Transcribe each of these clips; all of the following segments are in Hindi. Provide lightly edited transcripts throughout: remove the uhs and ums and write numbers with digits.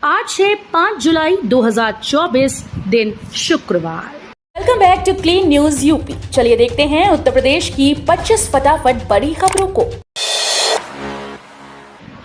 आज है 5 जुलाई 2024 दिन शुक्रवार। Welcome back to Clean News UP. चलिए देखते हैं उत्तर प्रदेश की 25 फटाफट बड़ी खबरों को।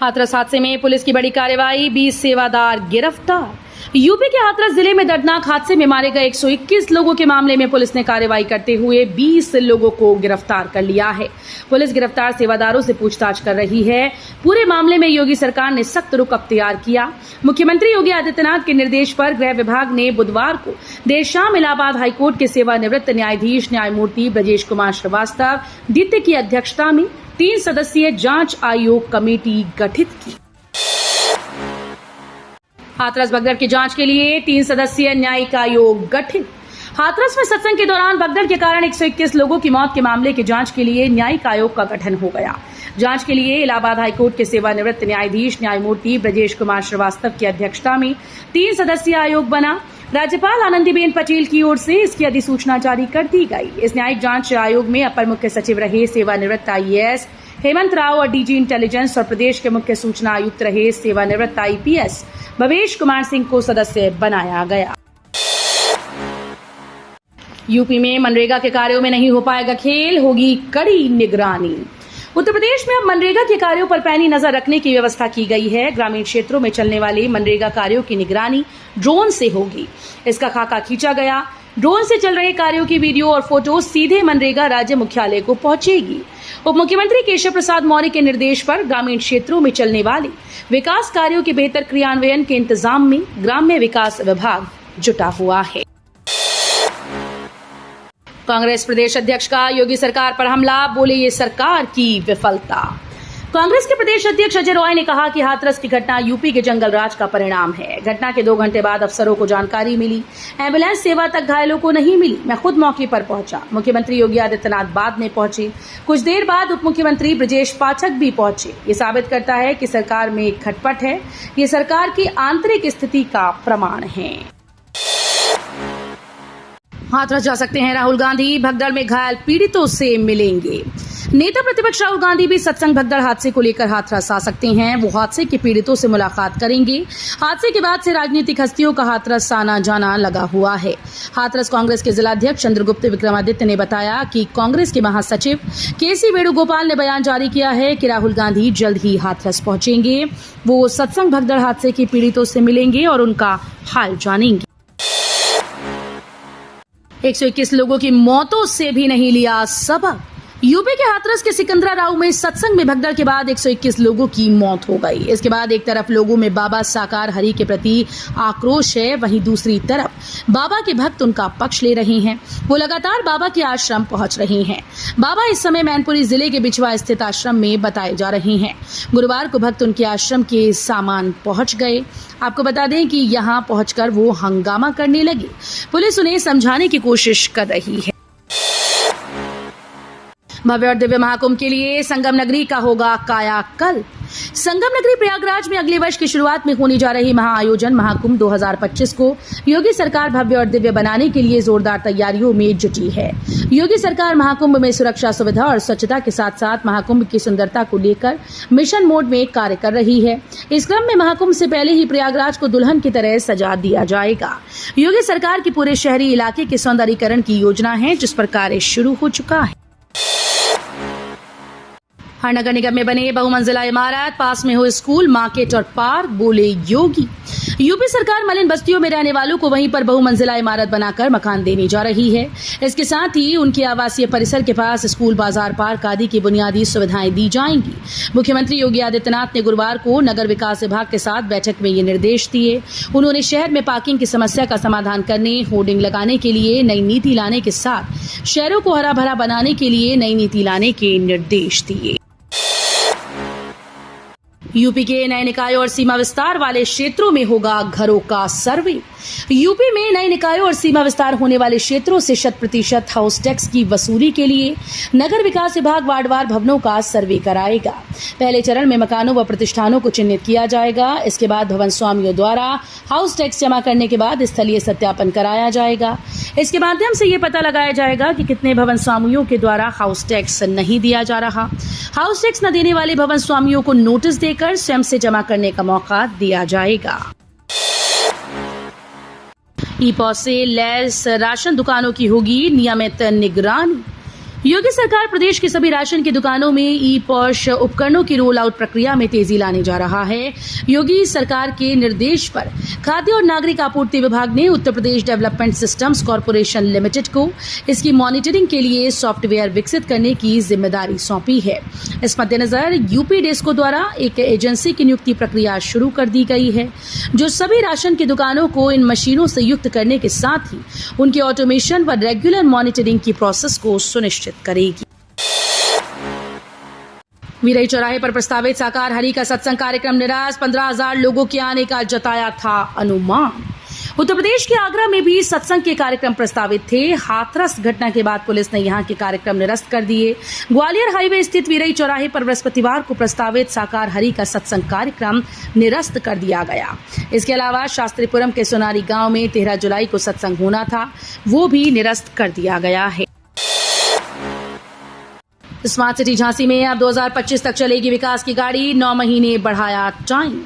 हाथरस हादसे में पुलिस की बड़ी कार्रवाई, 20 सेवादार गिरफ्तार। यूपी के हाथरस जिले में दर्दनाक हादसे में मारे गए 121 लोगों के मामले में पुलिस ने कार्रवाई करते हुए 20 लोगों को गिरफ्तार कर लिया है। पुलिस गिरफ्तार सेवादारों से पूछताछ कर रही है। पूरे मामले में योगी सरकार ने सख्त रुख अख्तियार किया। मुख्यमंत्री योगी आदित्यनाथ के निर्देश पर गृह विभाग ने बुधवार को देर शाम इलाहाबाद हाईकोर्ट के सेवानिवृत्त न्यायाधीश न्यायमूर्ति ब्रजेश कुमार श्रीवास्तव द्वितीय की अध्यक्षता में 3 सदस्यीय जांच आयोग कमेटी गठित की। हाथरस भगदड़ की जांच के लिए 3 सदस्यीय न्यायिक आयोग गठित। हाथरस में सत्संग के दौरान भगदड़ के कारण 121 लोगों की मौत के मामले की जांच के लिए न्यायिक आयोग का गठन हो गया। जांच के लिए इलाहाबाद हाईकोर्ट के सेवानिवृत्त न्यायाधीश न्यायमूर्ति ब्रजेश कुमार श्रीवास्तव की अध्यक्षता में 3 सदस्यीय आयोग बना। राज्यपाल आनंदीबेन पटेल की ओर से इसकी अधिसूचना जारी कर दी गई। इस न्यायिक जांच आयोग में अपर मुख्य सचिव रहे सेवानिवृत्त IAS हेमंत राव और DG इंटेलिजेंस और प्रदेश के मुख्य सूचना आयुक्त रहे सेवानिवृत्त IPS भवेश कुमार सिंह को सदस्य बनाया गया। यूपी में मनरेगा के कार्यों में नहीं हो पाएगा खेल, होगी कड़ी निगरानी। उत्तर प्रदेश में अब मनरेगा के कार्यों पर पैनी नजर रखने की व्यवस्था की गई है। ग्रामीण क्षेत्रों में चलने वाले मनरेगा कार्यों की निगरानी ड्रोन से होगी। इसका खाका खींचा गया। ड्रोन से चल रहे कार्यों की वीडियो और फोटो सीधे मनरेगा राज्य मुख्यालय को पहुंचेगी। उप मुख्यमंत्री केशव प्रसाद मौर्य के निर्देश पर ग्रामीण क्षेत्रों में चलने वाले विकास कार्यों के बेहतर क्रियान्वयन के इंतजाम में ग्राम्य विकास विभाग जुटा हुआ है। कांग्रेस प्रदेश अध्यक्ष का योगी सरकार पर हमला, बोले ये सरकार की विफलता। कांग्रेस के प्रदेश अध्यक्ष अजय रॉय ने कहा कि हाथरस की घटना यूपी के जंगल राज का परिणाम है। घटना के 2 घंटे बाद अफसरों को जानकारी मिली। एम्बुलेंस सेवा तक घायलों को नहीं मिली। मैं खुद मौके पर पहुंचा। मुख्यमंत्री योगी आदित्यनाथ बाद में पहुंचे। कुछ देर बाद उप मुख्यमंत्री ब्रजेश पाठक भी पहुंचे। ये साबित करता है कि सरकार में खटपट है। ये सरकार की आंतरिक स्थिति का प्रमाण है। हाथरस जा सकते हैं राहुल गांधी, भगदड़ में घायल पीड़ितों से मिलेंगे। नेता प्रतिपक्ष राहुल गांधी भी सत्संग भगदड़ हादसे को लेकर हाथरस आ सकते हैं। वो हादसे के पीड़ितों से मुलाकात करेंगे। हादसे के बाद से राजनीतिक हस्तियों का हाथरस आना जाना लगा हुआ है। हाथरस कांग्रेस के जिलाध्यक्ष चंद्रगुप्त विक्रमादित्य ने बताया कि कांग्रेस के महासचिव KC वेणुगोपाल ने बयान जारी किया है कि राहुल गांधी जल्द ही हाथरस पहुंचेंगे। वो सत्संग भगदड़ हादसे के पीड़ितों से मिलेंगे और उनका हाल जानेंगे। 121 लोगों की मौतों से भी नहीं लिया सबक। यूपी के हाथरस के सिकंदरा राव में सत्संग में भगदड़ के बाद 121 लोगों की मौत हो गई। इसके बाद एक तरफ लोगों में बाबा साकार हरि के प्रति आक्रोश है, वहीं दूसरी तरफ बाबा के भक्त उनका पक्ष ले रहे हैं। वो लगातार बाबा के आश्रम पहुंच रहे हैं। बाबा इस समय मैनपुरी जिले के बिछवा स्थित आश्रम में बताए जा रहे हैं। गुरुवार को भक्त उनके आश्रम के सामान पहुंच गए। आपको बता दें कि यहाँ पहुंचकर वो हंगामा करने लगे। पुलिस उन्हें समझाने की कोशिश कर रही है। भव्य और दिव्य महाकुंभ के लिए संगम नगरी का होगा कायाकल्प। संगम नगरी प्रयागराज में अगले वर्ष की शुरुआत में होने जा रही महाआयोजन महाकुंभ 2025 को योगी सरकार भव्य और दिव्य बनाने के लिए जोरदार तैयारियों में जुटी है। योगी सरकार महाकुंभ में सुरक्षा, सुविधा और स्वच्छता के साथ साथ महाकुंभ की सुंदरता को लेकर मिशन मोड में कार्य कर रही है। इस क्रम में महाकुंभ से पहले ही प्रयागराज को दुल्हन की तरह सजा दिया जाएगा। योगी सरकार की पूरे शहरी इलाके के सौंदर्यीकरण की योजना है, जिस पर कार्य शुरू हो चुका है। हर नगर निगम में बने बहुमंजिला इमारत, पास में हो स्कूल, मार्केट और पार्क, बोले योगी। यूपी सरकार मलिन बस्तियों में रहने वालों को वहीं पर बहुमंजिला इमारत बनाकर मकान देने जा रही है। इसके साथ ही उनके आवासीय परिसर के पास स्कूल, बाजार, पार्क आदि की बुनियादी सुविधाएं दी जाएंगी। मुख्यमंत्री योगी आदित्यनाथ ने गुरुवार को नगर विकास विभाग के साथ बैठक में ये निर्देश दिए। उन्होंने शहर में पार्किंग की समस्या का समाधान करने, होर्डिंग लगाने के लिए नई नीति लाने के साथ शहरों को हरा भरा बनाने के लिए नई नीति लाने के निर्देश दिए। यूपी के नए निकायों और सीमा विस्तार वाले क्षेत्रों में होगा घरों का सर्वे। यूपी में नए निकायों और सीमा विस्तार होने वाले क्षेत्रों से 100% हाउस टैक्स की वसूली के लिए नगर विकास विभाग वार्डवार भवनों का सर्वे कराएगा। पहले चरण में मकानों व प्रतिष्ठानों को चिन्हित किया जाएगा। इसके बाद भवन स्वामियों द्वारा हाउस टैक्स जमा करने के बाद स्थलीय सत्यापन कराया जाएगा। इसके माध्यम से ये पता लगाया जाएगा कि कितने भवन स्वामियों के द्वारा हाउस टैक्स नहीं दिया जा रहा। हाउस टैक्स न देने वाले भवन स्वामियों को नोटिस देकर स्वयं से जमा करने का मौका दिया जाएगा। ई पॉस से लैस राशन दुकानों की होगी नियमित निगरानी। योगी सरकार प्रदेश की सभी राशन की दुकानों में ई पॉस उपकरणों की रोल आउट प्रक्रिया में तेजी लाने जा रहा है। योगी सरकार के निर्देश पर खाद्य और नागरिक आपूर्ति विभाग ने Uttar Pradesh development systems corporation limited को इसकी मॉनिटरिंग के लिए सॉफ्टवेयर विकसित करने की जिम्मेदारी सौंपी है। इस मद्देनजर यूपी डेस्को द्वारा एक एजेंसी की नियुक्ति प्रक्रिया शुरू कर दी गई है, जो सभी राशन की दुकानों को इन मशीनों से युक्त करने के साथ ही उनके ऑटोमेशन व रेगुलर मॉनिटरिंग की प्रोसेस को सुनिश्चित करेगी। वीरई चौराहे पर प्रस्तावित साकार हरि का सत्संग कार्यक्रम निराश, 15,000 लोगों के आने का जताया था अनुमान। उत्तर प्रदेश के आगरा में भी सत्संग के कार्यक्रम प्रस्तावित थे। हाथरस घटना के बाद पुलिस ने यहां के कार्यक्रम निरस्त कर दिए। ग्वालियर हाईवे स्थित वीरई चौराहे पर बृहस्पतिवार को प्रस्तावित साकार हरि का सत्संग कार्यक्रम निरस्त कर दिया गया। इसके अलावा शास्त्रीपुरम के सोनारी गांव में 13 जुलाई को सत्संग होना था, वो भी निरस्त कर दिया गया है। स्मार्ट सिटी झांसी में अब 2025 तक चलेगी विकास की गाड़ी, 9 महीने बढ़ाया टाइम।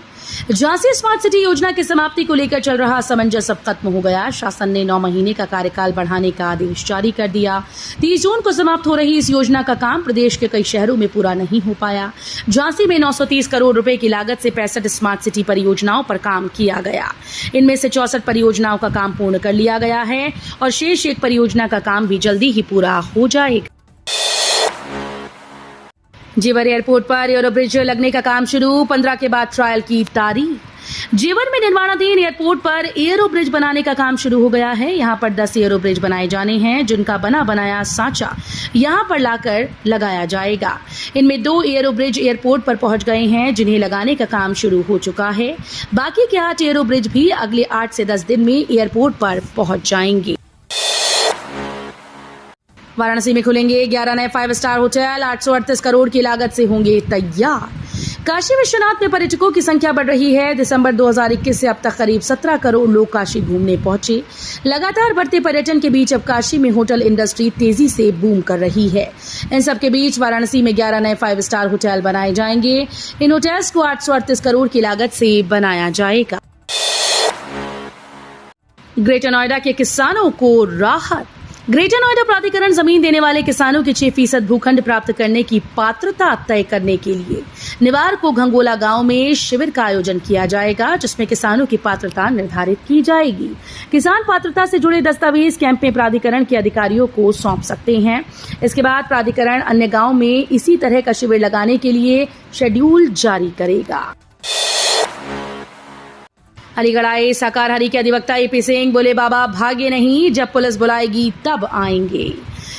झांसी स्मार्ट सिटी योजना की समाप्ति को लेकर चल रहा असमंजस अब खत्म हो गया। शासन ने 9 महीने का कार्यकाल बढ़ाने का आदेश जारी कर दिया। 30 जून को समाप्त हो रही इस योजना का काम प्रदेश के कई शहरों में पूरा नहीं हो पाया। झांसी में 930 करोड़ रुपए की लागत से 65 स्मार्ट सिटी परियोजनाओं पर काम किया गया। इनमें से 64 परियोजनाओं का काम पूर्ण कर लिया गया है और शेष एक परियोजना का काम भी जल्दी ही पूरा हो जाएगा। जेवर एयरपोर्ट पर एयरो ब्रिज लगने का काम शुरू, 15 के बाद ट्रायल की तारीख। जेवर में निर्माणाधीन एयरपोर्ट पर एयरो ब्रिज बनाने का काम शुरू हो गया है। यहां पर 10 एयरो ब्रिज बनाए जाने हैं, जिनका बना बनाया सांचा यहां पर लाकर लगाया जाएगा। इनमें 2 एयरो ब्रिज एयरपोर्ट पर पहुंच गए हैं, जिन्हें लगाने का काम शुरू हो चुका है। बाकी के 8 एयरो ब्रिज भी अगले 8 से 10 दिन में एयरपोर्ट पर पहुंच जाएंगे। वाराणसी में खुलेंगे 11 नए 5 स्टार होटल, 838 करोड़ की लागत से होंगे तैयार। काशी विश्वनाथ में पर्यटकों की संख्या बढ़ रही है। दिसंबर 2021 से अब तक करीब 17 करोड़ लोग काशी घूमने पहुंचे। लगातार बढ़ते पर्यटन के बीच अब काशी में होटल इंडस्ट्री तेजी से बूम कर रही है। इन सब के बीच वाराणसी में 11 नए 5 स्टार होटल बनाए जाएंगे। इन होटल्स को 838 करोड़ की लागत से बनाया जाएगा। ग्रेटर नोएडा के किसानों को राहत। ग्रेटर नोएडा प्राधिकरण जमीन देने वाले किसानों के 6% भूखंड प्राप्त करने की पात्रता तय करने के लिए निवार को घंगोला गांव में शिविर का आयोजन किया जाएगा, जिसमें किसानों की पात्रता निर्धारित की जाएगी। किसान पात्रता से जुड़े दस्तावेज कैंप में प्राधिकरण के अधिकारियों को सौंप सकते हैं। इसके बाद प्राधिकरण अन्य गांव में इसी तरह का शिविर लगाने के लिए शेड्यूल जारी करेगा। अलीगढ़ आए साकार हरि के अधिवक्ता एपी सिंह, बोले बाबा भागे नहीं, जब पुलिस बुलाएगी तब आएंगे।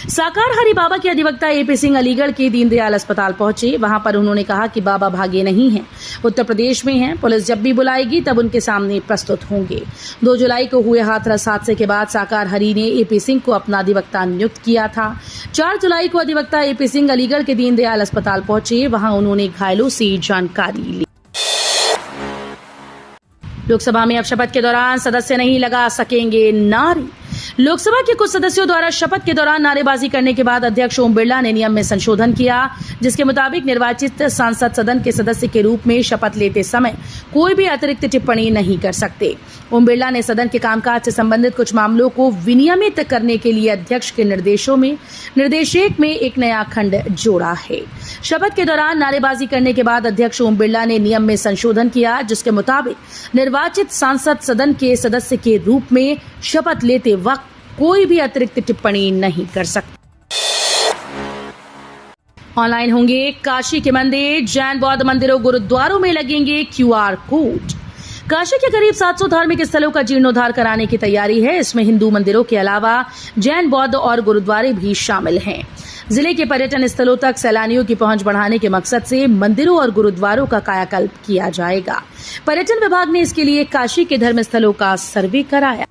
साकार हरि बाबा के अधिवक्ता एपी सिंह अलीगढ़ के दीनदयाल अस्पताल पहुंचे। वहां पर उन्होंने कहा कि बाबा भागे नहीं हैं, उत्तर प्रदेश में हैं। पुलिस जब भी बुलाएगी तब उनके सामने प्रस्तुत होंगे। 2 जुलाई को हुए हाथरस हादसे के बाद साकार हरि ने एपी सिंह को अपना अधिवक्ता नियुक्त किया था। 4 जुलाई को अधिवक्ता एपी सिंह अलीगढ़ के दीनदयाल अस्पताल पहुंचे। वहां उन्होंने घायलों से जानकारी ली। लोकसभा में अब शपथ के दौरान सदस्य नहीं लगा सकेंगे नारे। लोकसभा के कुछ सदस्यों द्वारा शपथ के दौरान नारेबाजी करने के बाद अध्यक्ष ओम बिरला ने नियम में संशोधन किया, जिसके मुताबिक निर्वाचित सांसद सदन के सदस्य के रूप में शपथ लेते समय कोई भी अतिरिक्त टिप्पणी नहीं कर सकते। ओम बिरला ने सदन के कामकाज से संबंधित कुछ मामलों को विनियमित करने के लिए अध्यक्ष के निर्देशों में निर्देशक में एक नया खंड जोड़ा है। शपथ के दौरान नारेबाजी करने के बाद अध्यक्ष ओम बिरला ने नियम में संशोधन किया, जिसके मुताबिक निर्वाचित सांसद सदन के सदस्य के रूप में शपथ लेते वक्त कोई भी अतिरिक्त टिप्पणी नहीं कर सकता। ऑनलाइन होंगे काशी के मंदिर, जैन बौद्ध मंदिरों गुरुद्वारों में लगेंगे QR कोड। काशी के करीब 700 धार्मिक स्थलों का जीर्णोद्धार कराने की तैयारी है। इसमें हिंदू मंदिरों के अलावा जैन, बौद्ध और गुरुद्वारे भी शामिल हैं। जिले के पर्यटन स्थलों तक सैलानियों की पहुंच बढ़ाने के मकसद से मंदिरों और गुरुद्वारों का कायाकल्प किया जाएगा। पर्यटन विभाग ने इसके लिए काशी के धर्म स्थलों का सर्वे कराया।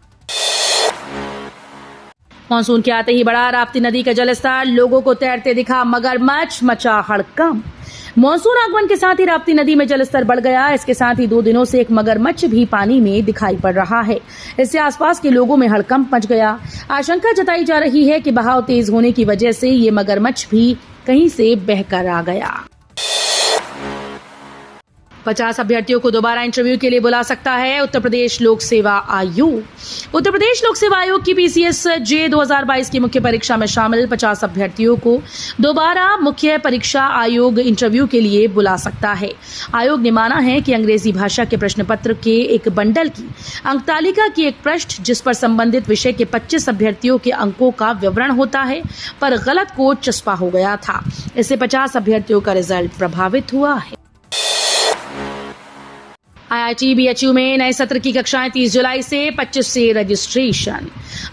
मानसून के आते ही बढ़ा राप्ती नदी का जलस्तर, लोगों को तैरते दिखा मगरमच्छ, मचा हड़कंप। मानसून आगमन के साथ ही राप्ती नदी में जलस्तर बढ़ गया। इसके साथ ही 2 दिनों से एक मगरमच्छ भी पानी में दिखाई पड़ रहा है। इससे आसपास के लोगों में हड़कंप मच गया। आशंका जताई जा रही है कि बहाव तेज होने की वजह से ये मगरमच्छ भी कहीं से बहकर आ गया। 50 अभ्यर्थियों को दोबारा इंटरव्यू के लिए बुला सकता है उत्तर प्रदेश लोक सेवा आयोग। उत्तर प्रदेश लोक सेवा आयोग की PCSJ 2022 की मुख्य परीक्षा में शामिल 50 अभ्यर्थियों को दोबारा मुख्य परीक्षा आयोग इंटरव्यू के लिए बुला सकता है। आयोग ने माना है कि अंग्रेजी भाषा के प्रश्न पत्र के एक बंडल की अंकतालिका की एक पृष्ठ जिस पर संबंधित विषय के 25 अभ्यर्थियों के अंकों का विवरण होता है पर गलत कोड चस्पा हो गया था। इससे 50 अभ्यर्थियों का रिजल्ट प्रभावित हुआ है। IIT BHU में नए सत्र की कक्षाएं 30 जुलाई से 25 से रजिस्ट्रेशन।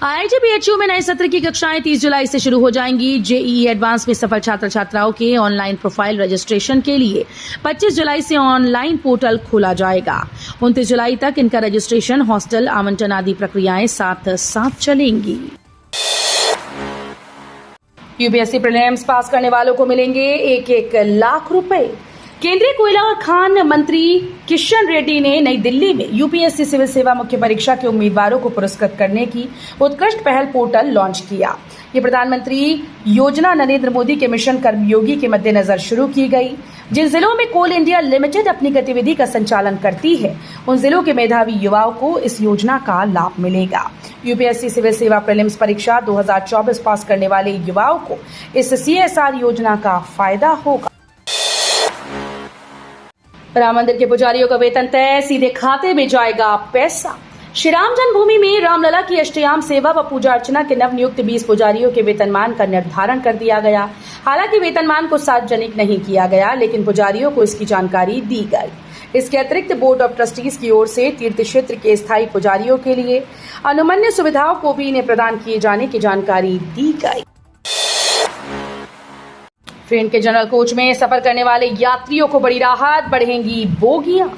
IIT BHU में नए सत्र की कक्षाएं 30 जुलाई से शुरू हो जाएंगी। JEE एडवांस में सफल छात्र छात्राओं के ऑनलाइन प्रोफाइल रजिस्ट्रेशन के लिए 25 जुलाई से ऑनलाइन पोर्टल खोला जाएगा। 29 जुलाई तक इनका रजिस्ट्रेशन, हॉस्टल आवंटन आदि प्रक्रियाएं साथ साथ चलेंगी। UPSC प्रीलिम्स पास करने वालों को मिलेंगे 1-1 लाख रुपए। केंद्रीय कोयला और खान मंत्री किशन रेड्डी ने नई दिल्ली में UPSC सिविल सेवा मुख्य परीक्षा के उम्मीदवारों को पुरस्कृत करने की उत्कृष्ट पहल पोर्टल लॉन्च किया। ये प्रधानमंत्री योजना नरेंद्र मोदी के मिशन कर्मयोगी के मद्देनजर शुरू की गई। जिन जिलों में कोल इंडिया लिमिटेड अपनी गतिविधि का संचालन करती है उन जिलों के मेधावी युवाओं को इस योजना का लाभ मिलेगा। UPSC सिविल सेवा प्रीलिम्स परीक्षा 2024 पास करने वाले युवाओं को इस CSR योजना का फायदा होगा। राम मंदिर के पुजारियों का वेतन तय, सीधे खाते में जाएगा पैसा। श्री राम जन्मभूमि में रामलला की अष्टयाम सेवा व पूजा अर्चना के नवनियुक्त 20 पुजारियों के वेतनमान का निर्धारण कर दिया गया। हालांकि वेतनमान को सार्वजनिक नहीं किया गया, लेकिन पुजारियों को इसकी जानकारी दी गई। इसके अतिरिक्त बोर्ड ऑफ ट्रस्टीज की ओर से तीर्थ क्षेत्र के स्थायी पुजारियों के लिए अनुमन्य सुविधाओं को भी इन्हें प्रदान किए जाने की जानकारी दी गई। ट्रेन के जनरल कोच में सफर करने वाले यात्रियों को बड़ी राहत, बढ़ेंगी बोगियां।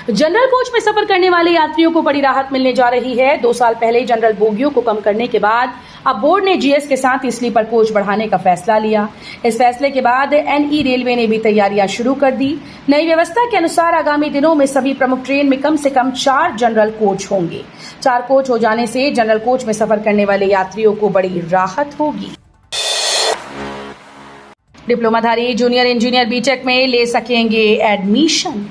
जनरल कोच में सफर करने वाले यात्रियों को बड़ी राहत मिलने जा रही है। 2 साल पहले जनरल बोगियों को कम करने के बाद अब बोर्ड ने GS के साथ स्लीपर कोच बढ़ाने का फैसला लिया। इस फैसले के बाद NE रेलवे ने भी तैयारियां शुरू कर दी। नई व्यवस्था के अनुसार आगामी दिनों में सभी प्रमुख ट्रेन में कम से कम 4 जनरल कोच होंगे। 4 कोच हो जाने से जनरल कोच में सफर करने वाले यात्रियों को बड़ी राहत होगी। डिप्लोमाधारी जूनियर इंजीनियर BTech में ले सकेंगे एडमिशन।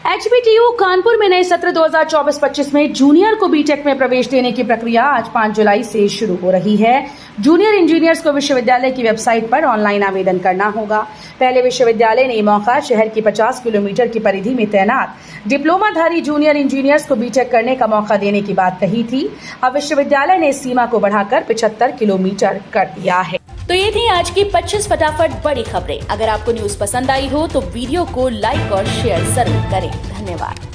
HBTU कानपुर में नए सत्र 2024-25 में जूनियर को BTech में प्रवेश देने की प्रक्रिया आज 5 जुलाई से शुरू हो रही है। जूनियर इंजीनियर्स को विश्वविद्यालय की वेबसाइट पर ऑनलाइन आवेदन करना होगा। पहले विश्वविद्यालय ने ये मौका शहर की 50 किलोमीटर की परिधि में तैनात डिप्लोमाधारी जूनियर इंजीनियर्स को BTech करने का मौका देने की बात कही थी। अब विश्वविद्यालय ने इस सीमा को बढ़ाकर 75 किलोमीटर कर दिया है। तो ये थी आज की 25 फटाफट बड़ी खबरें। अगर आपको न्यूज पसंद आई हो तो वीडियो को लाइक और शेयर जरूर करें। धन्यवाद।